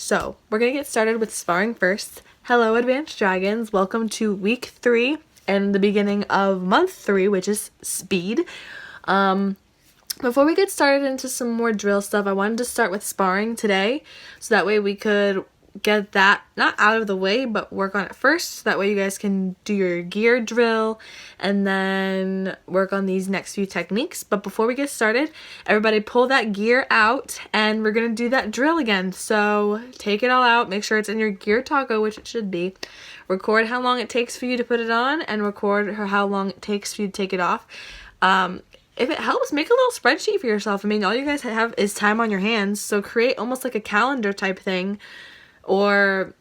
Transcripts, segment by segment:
So we're going to get started with sparring first. Hello, Advanced Dragons. Welcome to week 3 and the beginning of month 3, which is speed. Before we get started into some more drill stuff, I wanted to start with sparring today, so that way we could get that not out of the way, but work on it first, so that way you guys can do your gear drill and then work on these next few techniques. But before we get started, everybody pull that gear out and we're gonna do that drill again. So take it all out, make sure it's in your gear taco, which it should be. Record how long it takes for you to put it on and record how long it takes for you to take it off. If it helps, make a little spreadsheet for yourself. I mean, all you guys have is time on your hands, so create almost like a calendar type thing or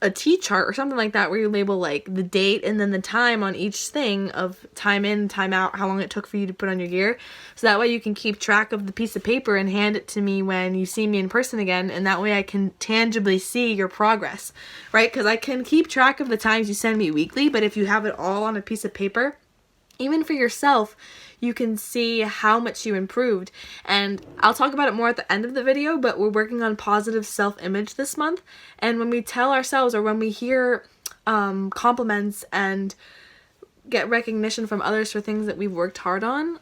a T-chart or something like that where you label like the date and then the time on each thing of time in, time out, how long it took for you to put on your gear. So that way you can keep track of the piece of paper and hand it to me when you see me in person again, and that way I can tangibly see your progress, right? Because I can keep track of the times you send me weekly, but if you have it all on a piece of paper, even for yourself, you can see how much you improved. And I'll talk about it more at the end of the video, but we're working on positive self-image this month. And when we tell ourselves, or when we hear compliments and get recognition from others for things that we've worked hard on,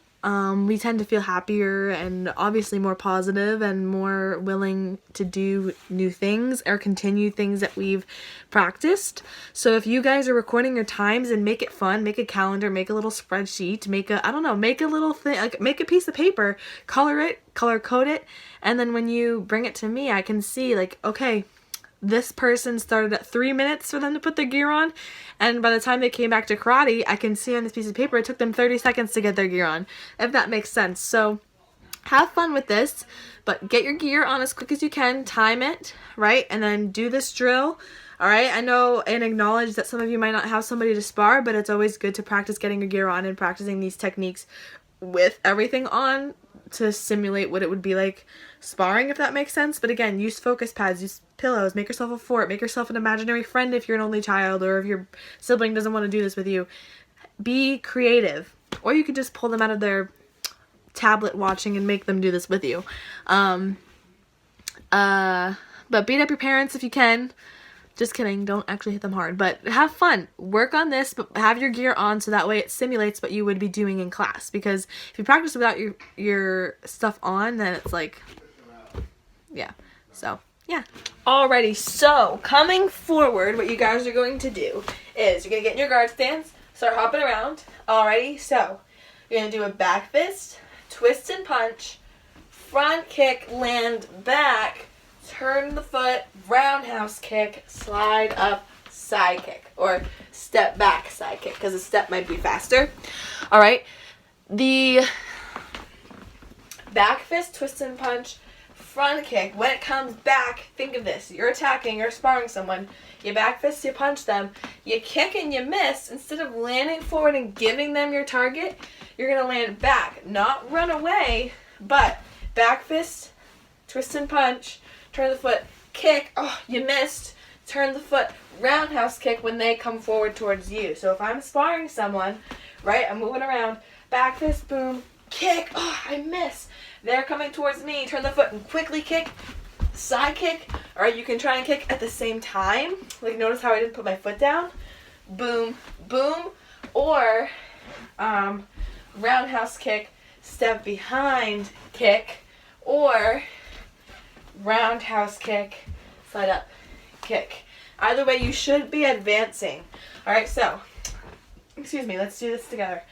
we tend to feel happier and obviously more positive and more willing to do new things or continue things that we've practiced. So if you guys are recording your times, and make it fun, make a calendar, make a little spreadsheet, make a little thing, like make a piece of paper, color code it, and then when you bring it to me, I can see like, okay, this person started at 3 minutes for them to put their gear on, and by the time they came back to karate, I can see on this piece of paper it took them 30 seconds to get their gear on, if that makes sense. So have fun with this, but get your gear on as quick as you can, time it, right, and then do this drill. All right, I know and acknowledge that some of you might not have somebody to spar, but it's always good to practice getting your gear on and practicing these techniques with everything on to simulate what it would be like sparring, if that makes sense. But again, use focus pads, use pillows, make yourself a fort, make yourself an imaginary friend if you're an only child, or if your sibling doesn't want to do this with you. Be creative, or you could just pull them out of their tablet watching and make them do this with you. But beat up your parents if you can. Just kidding, don't actually hit them hard, but have fun. Work on this, but have your gear on so that way it simulates what you would be doing in class. Because if you practice without your stuff on, then it's like, yeah. So, yeah. Alrighty, so coming forward, what you guys are going to do is you're going to get in your guard stance, start hopping around. Alrighty, so you're going to do a back fist, twist and punch, front kick, land back, turn the foot, roundhouse kick, slide up, side kick, or step back side kick, because a step might be faster. All right, the back fist, twist and punch, front kick. When it comes back, think of this: you're attacking, you're sparring someone. You back fist, you punch them, you kick and you miss. Instead of landing forward and giving them your target, you're gonna land back, not run away, but back fist, twist and punch. Turn the foot, kick, oh, you missed. Turn the foot, roundhouse kick when they come forward towards you. So if I'm sparring someone, right, I'm moving around, back fist, boom, kick, oh, I miss. They're coming towards me, turn the foot and quickly kick, side kick, or you can try and kick at the same time. Like, notice how I didn't put my foot down? Boom, boom, or roundhouse kick, step behind kick, or roundhouse kick, slide up, kick. Either way, you should be advancing. All right, so, excuse me, let's do this together.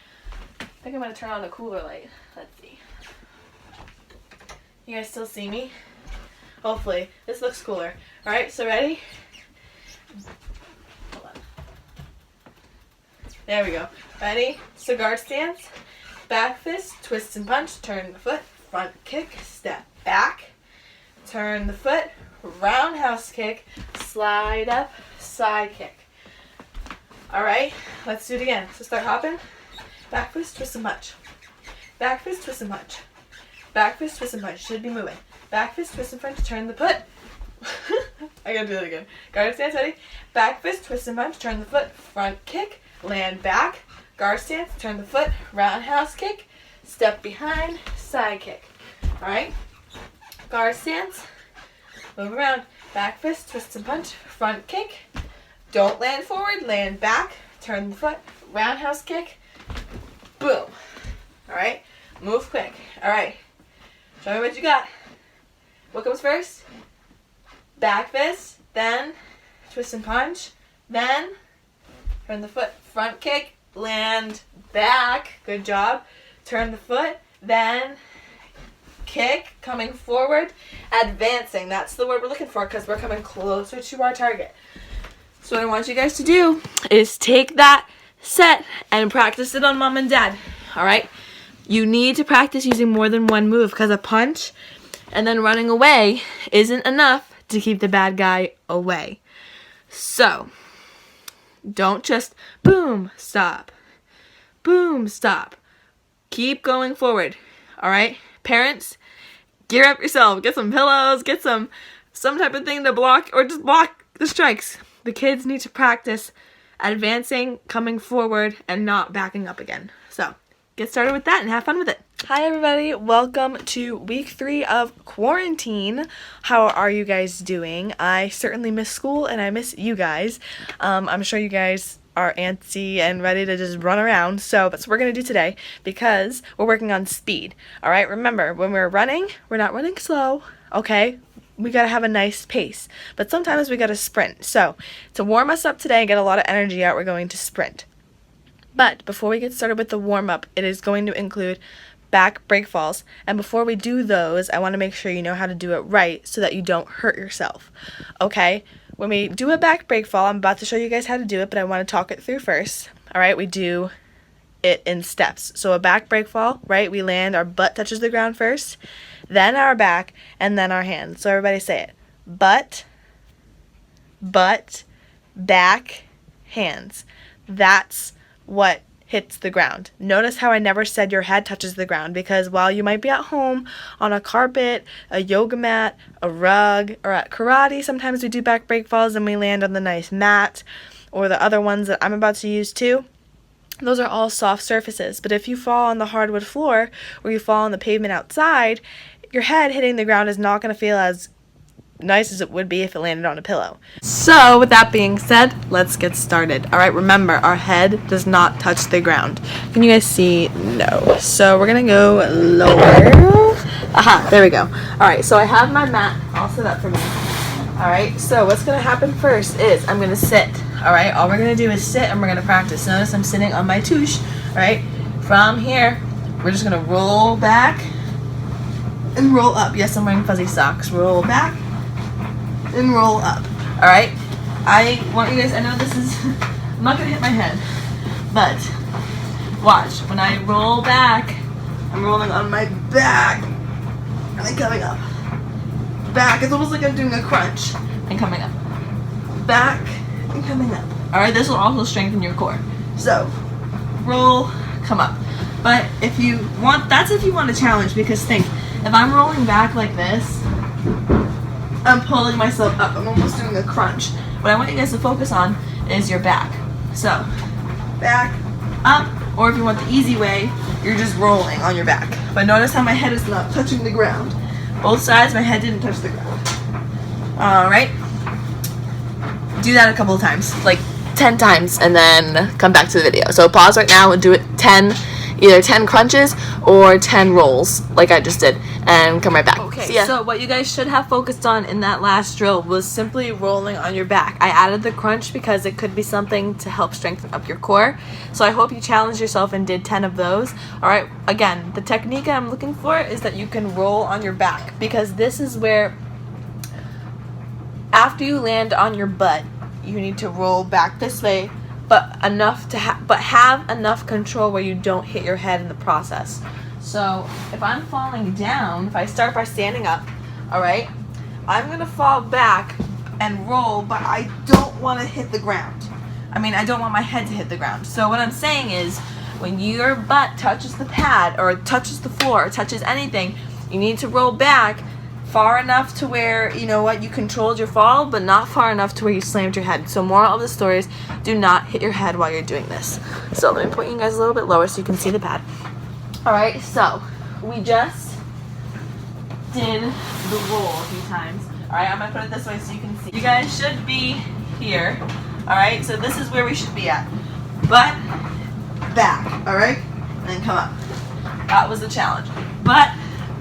I think I'm going to turn on the cooler light. Let's see. You guys still see me? Hopefully. This looks cooler. All right, so ready? Hold on. There we go. Ready? So guard stance, back fist, twist and punch, turn the foot, front kick, step back, turn the foot, roundhouse kick, slide up, side kick. Alright, let's do it again. So start hopping. Back fist, twist and punch. Back fist, twist and punch. Back fist, twist and punch. Should be moving. Back fist, twist and punch, turn the foot. I gotta do that again. Guard stance, ready? Back fist, twist and punch, turn the foot, front kick, land back. Guard stance, turn the foot, roundhouse kick, step behind, side kick. Alright? Guard stance, move around, Back fist, twist and punch, front kick. Don't land forward, land back, turn the foot, roundhouse kick, boom. All right, move quick. All right, show me what you got. What comes first? Back fist, then twist and punch, then turn the foot, front kick, land back, good job. Turn the foot, then kick, coming forward, advancing. That's the word we're looking for because we're coming closer to our target. So what I want you guys to do is take that set and practice it on mom and dad, all right? You need to practice using more than one move because a punch and then running away isn't enough to keep the bad guy away. So don't just boom, stop, boom, stop. Keep going forward, all right? Parents, gear up yourself. Get some pillows, get some type of thing to block or just block the strikes. The kids need to practice advancing, coming forward, and not backing up again. So get started with that and have fun with it. Hi everybody, welcome to week 3 of quarantine. How are you guys doing? I certainly miss school and I miss you guys. I'm sure you guys are antsy and ready to just run around. So that's what we're going to do today because we're working on speed. All right, remember when we're running, we're not running slow, okay? We got to have a nice pace, but sometimes we got to sprint. So to warm us up today and get a lot of energy out, we're going to sprint. But before we get started with the warm-up, it is going to include back break falls. And before we do those, I want to make sure you know how to do it right so that you don't hurt yourself, okay? When we do a back break fall, I'm about to show you guys how to do it, but I want to talk it through first. All right, we do it in steps. So a back break fall, right? We land, our butt touches the ground first, then our back, and then our hands. So everybody say it. Butt, back, hands. That's what hits the ground. Notice how I never said your head touches the ground because while you might be at home on a carpet, a yoga mat, a rug, or at karate, sometimes we do back break falls and we land on the nice mat or the other ones that I'm about to use too. Those are all soft surfaces, but if you fall on the hardwood floor or you fall on the pavement outside, your head hitting the ground is not going to feel as nice as it would be if it landed on a pillow. So with that being said, let's get started. All right, remember our head does not touch the ground. Can you guys see? No. So we're going to go lower. Aha, there we go. All right, so I have my mat all set up for me. All right, so what's going to happen first is I'm going to sit. All right, all we're going to do is sit and we're going to practice. Notice I'm sitting on my touche. All right, from here, we're just going to roll back and roll up. Yes, I'm wearing fuzzy socks. Roll back and roll up. All right, I want you guys, I know this is, I'm not going to hit my head, but watch. When I roll back, I'm rolling on my back and I'm coming up. Back, it's almost like I'm doing a crunch and coming up. Back and coming up. All right, this will also strengthen your core. So, roll, come up. But if you want, that's if you want a challenge because think, if I'm rolling back like this, I'm pulling myself up. I'm almost doing a crunch. What I want you guys to focus on is your back. So, back, up, or if you want the easy way, you're just rolling on your back. But notice how my head is not touching the ground. Both sides, my head didn't touch the ground. All right. Do that a couple of times, like 10 times, and then come back to the video. So pause right now and do it either 10 crunches or 10 rolls, like I just did, and come right back. Okay, so what you guys should have focused on in that last drill was simply rolling on your back. I added the crunch because it could be something to help strengthen up your core. So I hope you challenged yourself and did 10 of those. All right, again, the technique I'm looking for is that you can roll on your back because this is where, after you land on your butt, you need to roll back this way, but enough to have enough control where you don't hit your head in the process. So if I'm falling down, if I start by standing up, all right, I'm gonna fall back and roll, but I don't want to hit the ground. I mean, I don't want my head to hit the ground. So what I'm saying is, when your butt touches the pad or touches the floor or touches anything, you need to roll back far enough to where, you know what, you controlled your fall, but not far enough to where you slammed your head. So moral of the story is, do not hit your head while you're doing this. So let me point you guys a little bit lower so you can see the pad. All right, so we just did the roll a few times. All Alright, I'm going to put it this way so you can see. You guys should be here. Alright, so this is where we should be at. Butt, back. Alright? And then come up. That was the challenge. Butt,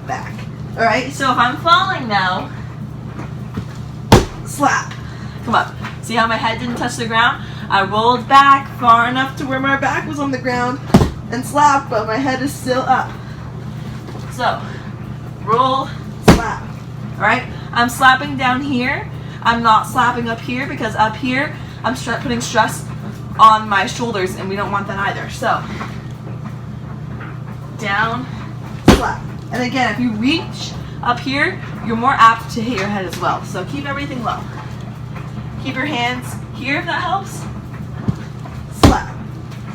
back. Alright, so if I'm falling now, slap. Come up. See how my head didn't touch the ground? I rolled back far enough to where my back was on the ground and slapped, but my head is still up. So, roll, slap. Alright? I'm slapping down here. I'm not slapping up here because up here I'm putting stress on my shoulders and we don't want that either. So, down, slap. And again, if you reach up here, you're more apt to hit your head as well. So keep everything low. Keep your hands here if that helps. Slap.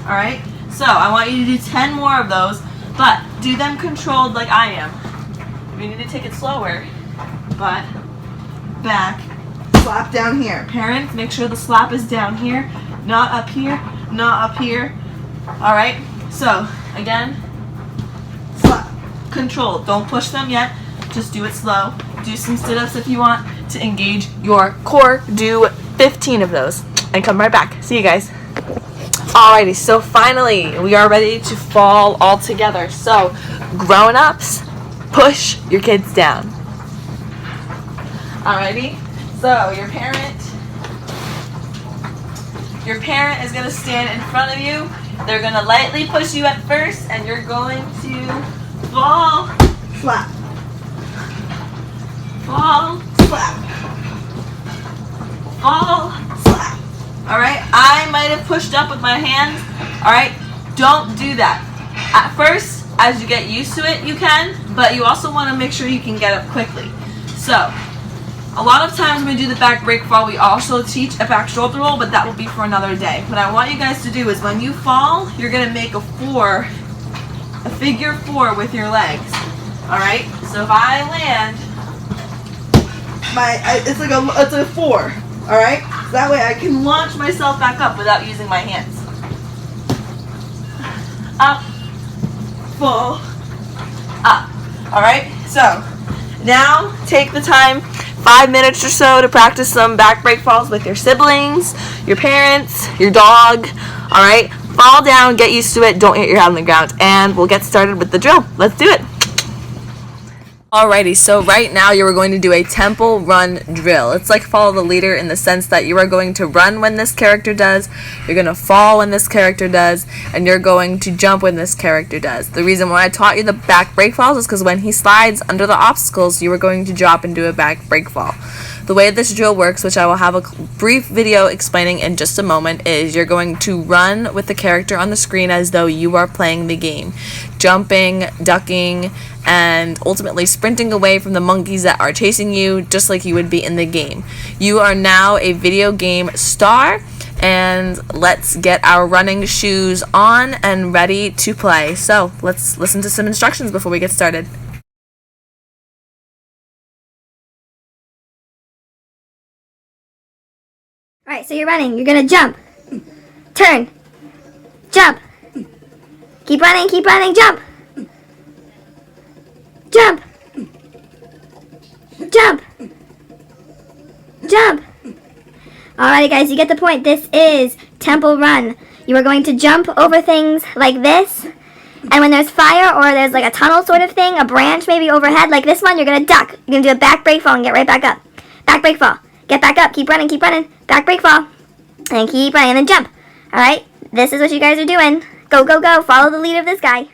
Alright? So I want you to do 10 more of those, but do them controlled like I am. You need to take it slower. Butt, back, slap down here. Parents, make sure the slap is down here, not up here, not up here. Alright? So, again, slap. Controlled. Don't push them yet. Just do it slow. Do some sit-ups if you want to engage your core. Do 15 of those and come right back. See you guys. Alrighty, so finally we are ready to fall all together. So, grown-ups, push your kids down. Alrighty, so your parent is going to stand in front of you. They're going to lightly push you at first and you're going to fall, slap. Fall, slap. Fall, slap. Alright, I might have pushed up with my hands. Alright, don't do that. At first, as you get used to it, you can, but you also want to make sure you can get up quickly. So, a lot of times when we do the back break fall, we also teach a back shoulder roll, but that will be for another day. What I want you guys to do is when you fall, you're going to make a figure 4 with your legs. Alright, so if I land, it's a 4. Alright, so that way I can launch myself back up without using my hands. Up, fall, up. Alright, so now take the time, 5 minutes or so, to practice some back break falls with your siblings, your parents, your dog. Alright, fall down, get used to it, don't hit your head on the ground, and we'll get started with the drill. Let's do it. Alrighty, so right now you are going to do a tempo run drill. It's like follow the leader in the sense that you are going to run when this character does, you're going to fall when this character does, and you're going to jump when this character does. The reason why I taught you the back break falls is because when he slides under the obstacles, you are going to drop and do a back break fall. The way this drill works, which I will have a brief video explaining in just a moment, is you're going to run with the character on the screen as though you are playing the game. Jumping, ducking, and ultimately sprinting away from the monkeys that are chasing you, just like you would be in the game. You are now a video game star, and let's get our running shoes on and ready to play. So let's listen to some instructions before we get started. Alright, so you're running. You're gonna jump. Turn. Jump. Keep running, jump. Jump. Jump. Jump. Alrighty guys, you get the point. This is tempo run. You are going to jump over things like this. And when there's fire or there's like a tunnel sort of thing, a branch maybe overhead, like this one, you're going to duck. You're going to do a back break fall and get right back up. Back break fall. Get back up. Keep running. Back break fall. And keep running. And then jump. Alright? This is what you guys are doing. Go, go, go. Follow the lead of this guy.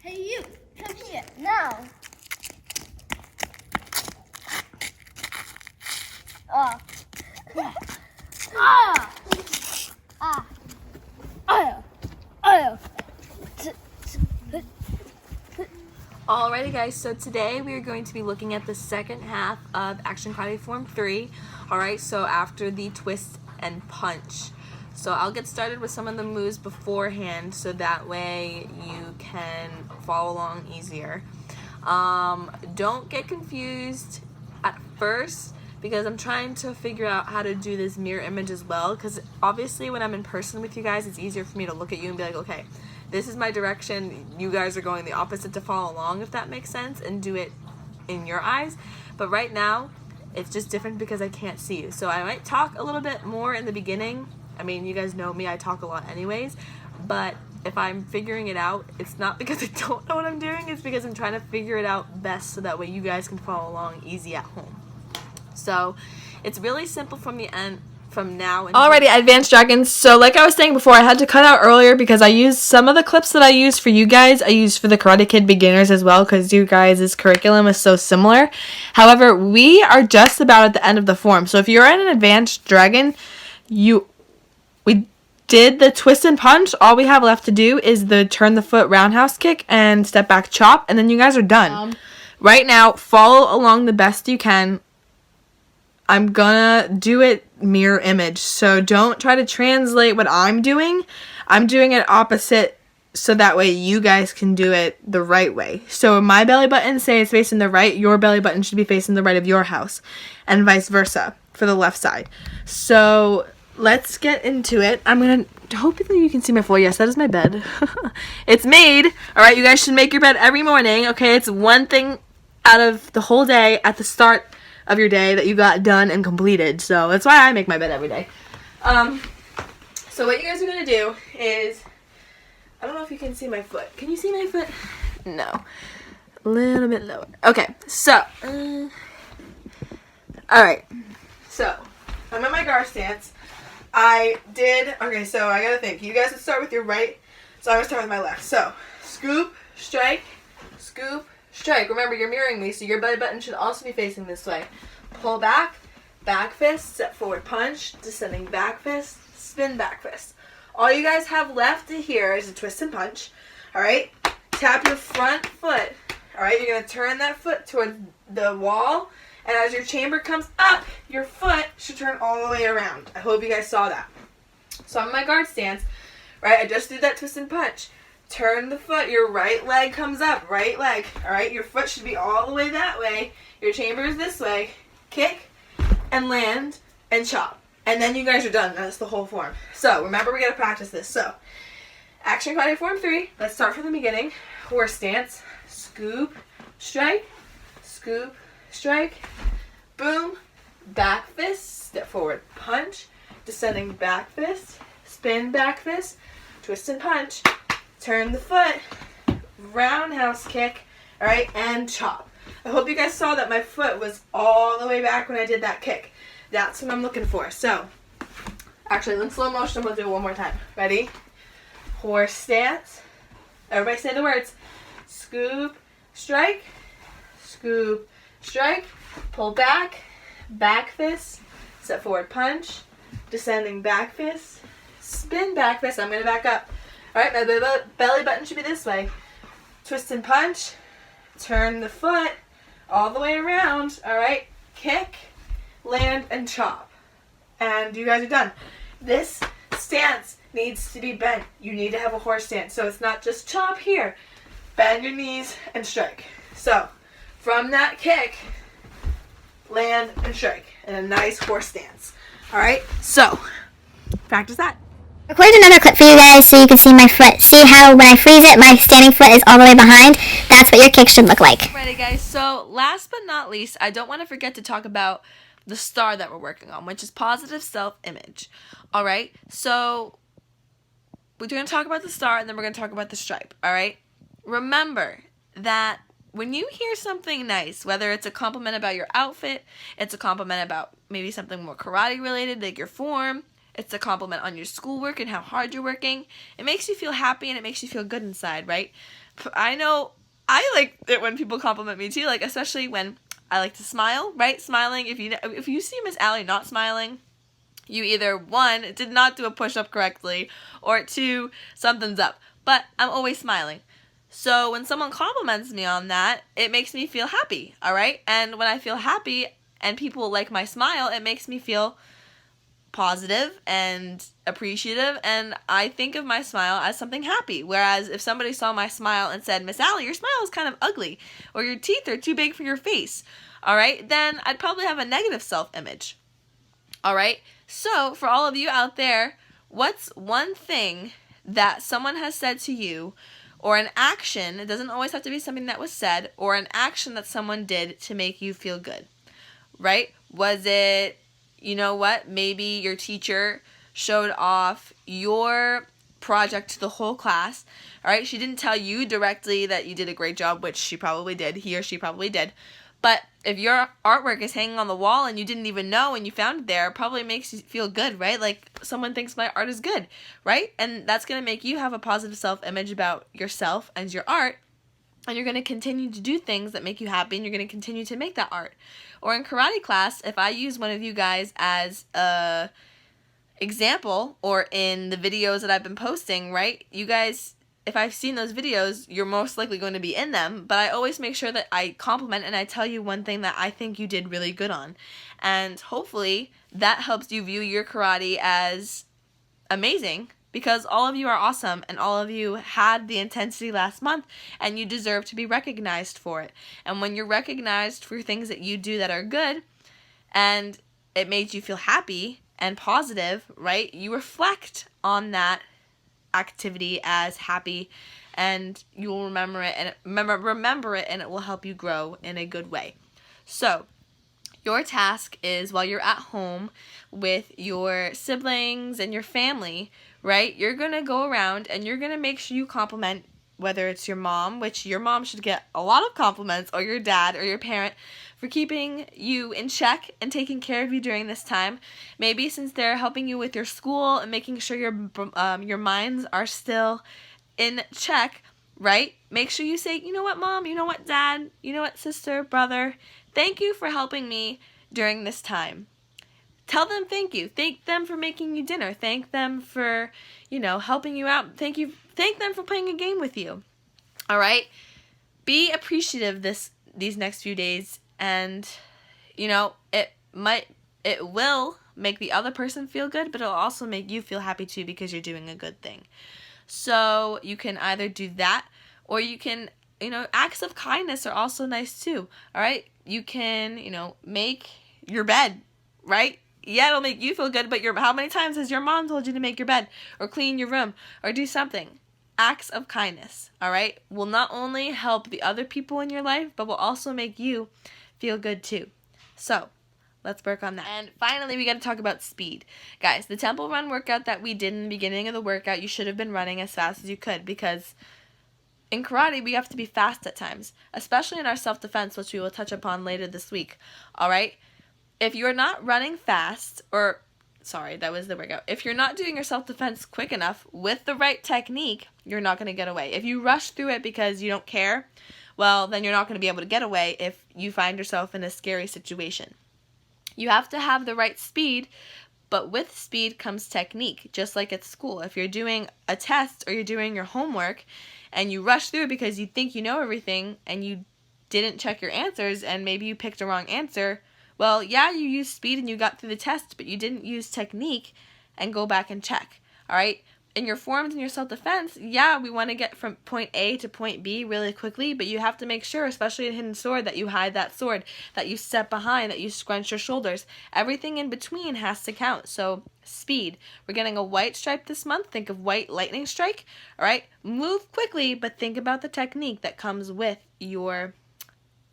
Hey, you, come here, now. Ah. Ah. Ah. Alrighty guys, so today we are going to be looking at the second half of Action Karate Form 3. Alright, so after the twist and punch. So I'll get started with some of the moves beforehand so that way you can follow along easier. Don't get confused at first because I'm trying to figure out how to do this mirror image as well, because obviously when I'm in person with you guys it's easier for me to look at you and be like, okay, this is my direction, you guys are going the opposite to follow along, if that makes sense, and do it in your eyes. But right now it's just different because I can't see you, so I might talk a little bit more in the beginning. I mean, you guys know me, I talk a lot anyways, but if I'm figuring it out, it's not because I don't know what I'm doing, it's because I'm trying to figure it out best so that way you guys can follow along easy at home. So it's really simple from the end, from now until... Alrighty, Advanced Dragons. So like I was saying before, I had to cut out earlier because I used some of the clips that I used for you guys, I used for the Karate Kid beginners as well, because you guys' curriculum is so similar. However, we are just about at the end of the form. So if you're in an Advanced Dragon, we did the twist and punch. All we have left to do is the turn the foot roundhouse kick and step back chop, and then you guys are done. Right now, follow along the best you can. I'm gonna do it mirror image, so don't try to translate what I'm doing. I'm doing it opposite so that way you guys can do it the right way. So my belly button, say it's facing the right, your belly button should be facing the right of your house, and vice versa for the left side. So let's get into it. I'm gonna, hopefully you can see my floor. Yes, that is my bed. It's made. All right, you guys should make your bed every morning. Okay, it's one thing out of the whole day at the start of your day that you got done and completed. So that's why I make my bed every day. So what you guys are gonna do is, I don't know if you can see my foot. Can you see my foot? No. A little bit lower. Okay, so alright. So I'm in my guard stance. Okay, so I gotta think. You guys would start with your right, so I'm gonna start with my left. So scoop, strike, scoop, strike. Remember, you're mirroring me, so your belly button should also be facing this way. Pull back, back fist, step forward punch, descending back fist, spin back fist. All you guys have left to here is a twist and punch. Alright? Tap your front foot. Alright, you're going to turn that foot towards the wall, and as your chamber comes up, your foot should turn all the way around. I hope you guys saw that. So I'm in my guard stance. Right, I just did that twist and punch. Turn the foot, your right leg comes up, right leg. Alright, your foot should be all the way that way. Your chamber is this way. Kick and land and chop. And then you guys are done. That's the whole form. So remember, we gotta practice this. So Action Karate Form 3. Let's start from the beginning. Horse stance. Scoop, strike, scoop, strike, boom, back fist, step forward punch, descending back fist, spin back fist, twist and punch. Turn the foot, roundhouse kick, alright, and chop. I hope you guys saw that my foot was all the way back when I did that kick. That's what I'm looking for. So, actually, in slow motion, we'll do it one more time. Ready? Horse stance. Everybody say the words. Scoop, strike, pull back, back fist, step forward punch, descending back fist, spin back fist. I'm going to back up. Alright, my belly button should be this way. Twist and punch. Turn the foot all the way around. Alright, kick, land, and chop. And you guys are done. This stance needs to be bent. You need to have a horse stance. So it's not just chop here. Bend your knees and strike. So, from that kick, land and strike. And a nice horse stance. Alright, so, practice that. Recorded another clip for you guys so you can see my foot. See how when I freeze it, my standing foot is all the way behind? That's what your kick should look like. Alrighty guys, so last but not least, I don't want to forget to talk about the star that we're working on, which is positive self-image. Alright, so we're going to talk about the star and then we're going to talk about the stripe. Alright, remember that when you hear something nice, whether it's a compliment about your outfit, it's a compliment about maybe something more karate related like your form, it's a compliment on your schoolwork and how hard you're working, it makes you feel happy and it makes you feel good inside, right? I know I like it when people compliment me too, like especially when I like to smile, right? Smiling, if you see Miss Alli not smiling, you either, one, did not do a push-up correctly, or two, something's up. But I'm always smiling. So when someone compliments me on that, it makes me feel happy, all right? And when I feel happy and people like my smile, it makes me feel positive and appreciative, and I think of my smile as something happy. Whereas if somebody saw my smile and said, Miss Alli, your smile is kind of ugly, or your teeth are too big for your face, all right, then I'd probably have a negative self-image. All right, so for all of you out there, what's one thing that someone has said to you, or an action, it doesn't always have to be something that was said, or an action that someone did to make you feel good, right? Was it, you know what, maybe your teacher showed off your project to the whole class, all right? She didn't tell you directly that you did a great job, which she probably did, he or she probably did. But if your artwork is hanging on the wall and you didn't even know and you found it there, it probably makes you feel good, right? Like someone thinks my art is good, right? And that's going to make you have a positive self-image about yourself and your art. And you're going to continue to do things that make you happy, and you're going to continue to make that art. Or in karate class, if I use one of you guys as a example, or in the videos that I've been posting, right? You guys, if I've seen those videos, you're most likely going to be in them, but I always make sure that I compliment and I tell you one thing that I think you did really good on. And hopefully that helps you view your karate as amazing, because all of you are awesome and all of you had the intensity last month and you deserve to be recognized for it. And when you're recognized for things that you do that are good and it made you feel happy and positive, right, you reflect on that activity as happy, and you will remember it, and remember it, and it will help you grow in a good way. So your task is, while you're at home with your siblings and your family, right, you're going to go around and you're going to make sure you compliment, whether it's your mom, which your mom should get a lot of compliments, or your dad or your parent, for keeping you in check and taking care of you during this time. Maybe since they're helping you with your school and making sure your minds are still in check, right? Make sure you say, you know what, Mom, you know what, Dad, you know what, sister, brother, thank you for helping me during this time. Tell them thank you. Thank them for making you dinner. Thank them for, helping you out. Thank them for playing a game with you. All right? Be appreciative these next few days, and it will make the other person feel good, but it'll also make you feel happy too, because you're doing a good thing. So you can either do that, or you can, acts of kindness are also nice too. All right? You can, make your bed, right? Yeah, it'll make you feel good, but how many times has your mom told you to make your bed, or clean your room, or do something? Acts of kindness, all right, will not only help the other people in your life, but will also make you feel good too. So let's work on that. And finally, we got to talk about speed. Guys, the temple run workout that we did in the beginning of the workout, you should have been running as fast as you could, because in karate, we have to be fast at times, especially in our self-defense, which we will touch upon later this week, all right? If you're not running fast, that was the workout. If you're not doing your self-defense quick enough with the right technique, you're not going to get away. If you rush through it because you don't care, well, then you're not going to be able to get away if you find yourself in a scary situation. You have to have the right speed, but with speed comes technique, just like at school. If you're doing a test or you're doing your homework and you rush through it because you think you know everything and you didn't check your answers and maybe you picked a wrong answer, well, yeah, you used speed and you got through the test, but you didn't use technique and go back and check, all right? In your forms and your self-defense, yeah, we want to get from point A to point B really quickly, but you have to make sure, especially in Hidden Sword, that you hide that sword, that you step behind, that you scrunch your shoulders. Everything in between has to count. So speed. We're getting a white stripe this month. Think of white lightning strike, all right? Move quickly, but think about the technique that comes with your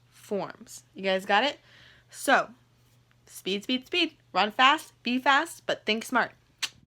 forms. You guys got it? So, speed, speed, speed. Run fast, be fast, but think smart.